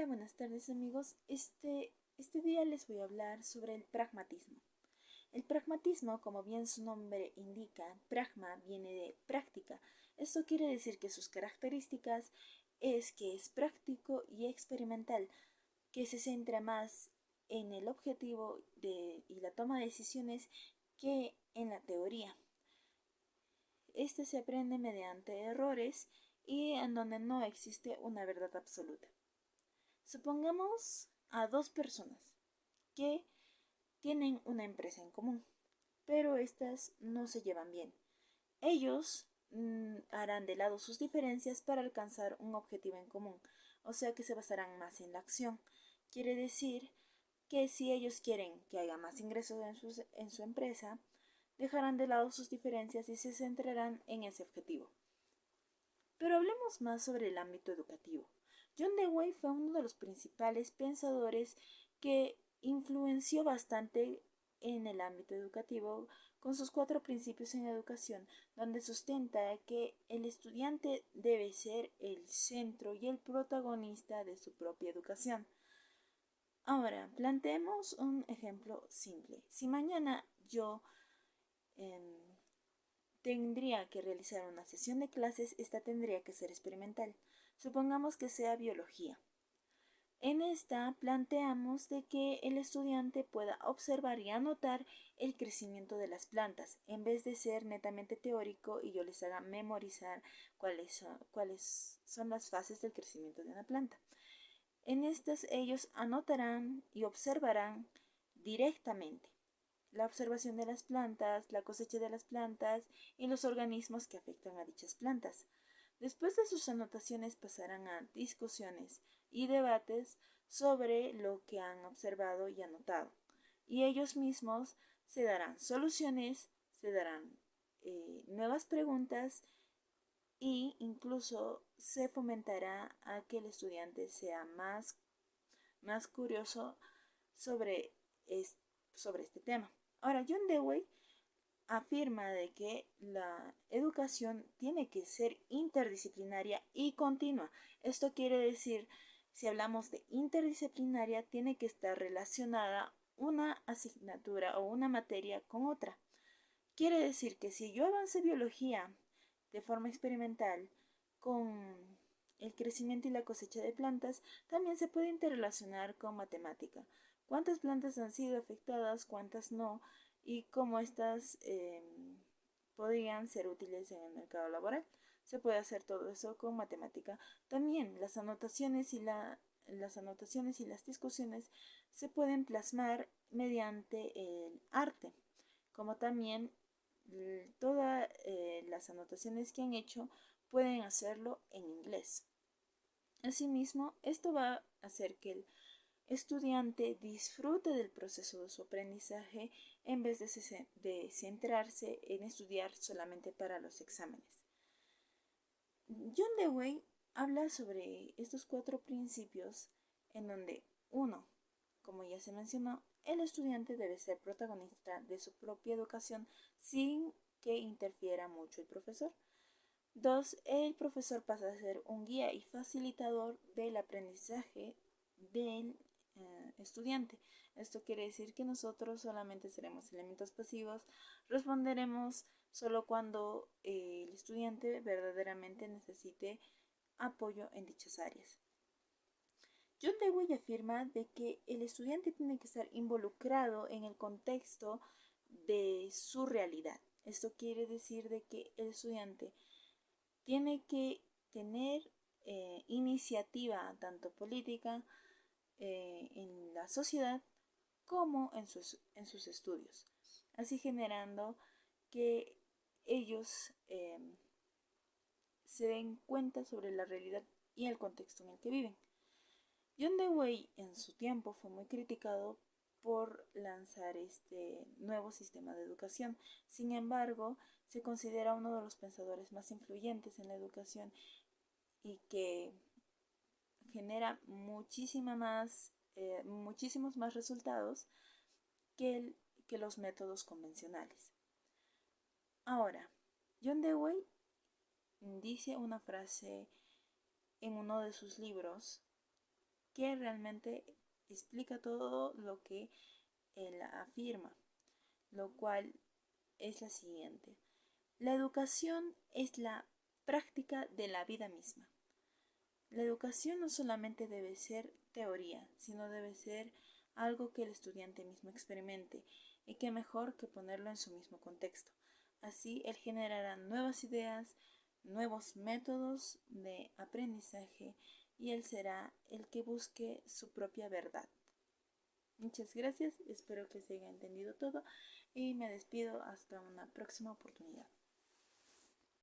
Hola, buenas tardes amigos. Este día les voy a hablar sobre el pragmatismo. El pragmatismo, como bien su nombre indica, pragma viene de práctica. Esto quiere decir que sus características es que es práctico y experimental, que se centra más en el objetivo y la toma de decisiones que en la teoría. Este se aprende mediante errores y en donde no existe una verdad absoluta. Supongamos a dos personas que tienen una empresa en común, pero estas no se llevan bien. Ellos harán de lado sus diferencias para alcanzar un objetivo en común, o sea que se basarán más en la acción. Quiere decir que si ellos quieren que haya más ingresos en su empresa, dejarán de lado sus diferencias y se centrarán en ese objetivo. Pero hablemos más sobre el ámbito educativo. John Dewey fue uno de los principales pensadores que influenció bastante en el ámbito educativo con sus 4 principios en educación, donde sustenta que el estudiante debe ser el centro y el protagonista de su propia educación. Ahora, planteemos un ejemplo simple. Si mañana yo tendría que realizar una sesión de clases, esta tendría que ser experimental. Supongamos que sea biología. En esta planteamos de que el estudiante pueda observar y anotar el crecimiento de las plantas, en vez de ser netamente teórico y yo les haga memorizar cuáles son las fases del crecimiento de una planta. En estas ellos anotarán y observarán directamente la observación de las plantas, la cosecha de las plantas y los organismos que afectan a dichas plantas. Después de sus anotaciones pasarán a discusiones y debates sobre lo que han observado y anotado. Y ellos mismos se darán soluciones, se darán nuevas preguntas e incluso se fomentará a que el estudiante sea más curioso sobre, sobre este tema. Ahora, John Dewey afirma de que la educación tiene que ser interdisciplinaria y continua. Esto quiere decir, si hablamos de interdisciplinaria, tiene que estar relacionada una asignatura o una materia con otra. Quiere decir que si yo avance biología de forma experimental con el crecimiento y la cosecha de plantas, también se puede interrelacionar con matemática. ¿Cuántas plantas han sido afectadas, cuántas no? Y cómo estas podrían ser útiles en el mercado laboral. Se puede hacer todo eso con matemática. También las anotaciones y las discusiones se pueden plasmar mediante el arte, como también todas las anotaciones que han hecho pueden hacerlo en inglés. Asimismo, esto va a hacer que el estudiante disfrute del proceso de su aprendizaje en vez de centrarse en estudiar solamente para los exámenes. John Dewey habla sobre estos 4 principios en donde uno, como ya se mencionó, el estudiante debe ser protagonista de su propia educación sin que interfiera mucho el profesor. 2. El profesor pasa a ser un guía y facilitador del aprendizaje del estudiante. Esto quiere decir que nosotros solamente seremos elementos pasivos, responderemos solo cuando el estudiante verdaderamente necesite apoyo en dichas áreas. John Dewey afirma de que el estudiante tiene que estar involucrado en el contexto de su realidad. Esto quiere decir de que el estudiante tiene que tener iniciativa tanto política en la sociedad como en sus estudios, así generando que ellos se den cuenta sobre la realidad y el contexto en el que viven. John Dewey en su tiempo fue muy criticado por lanzar este nuevo sistema de educación. Sin embargo, se considera uno de los pensadores más influyentes en la educación y que genera muchísimos más resultados que los métodos convencionales. Ahora, John Dewey dice una frase en uno de sus libros que realmente explica todo lo que él afirma, lo cual es la siguiente. La educación es la práctica de la vida misma. La educación no solamente debe ser teoría, sino debe ser algo que el estudiante mismo experimente, y qué mejor que ponerlo en su mismo contexto. Así él generará nuevas ideas, nuevos métodos de aprendizaje y él será el que busque su propia verdad. Muchas gracias, espero que se haya entendido todo y me despido hasta una próxima oportunidad.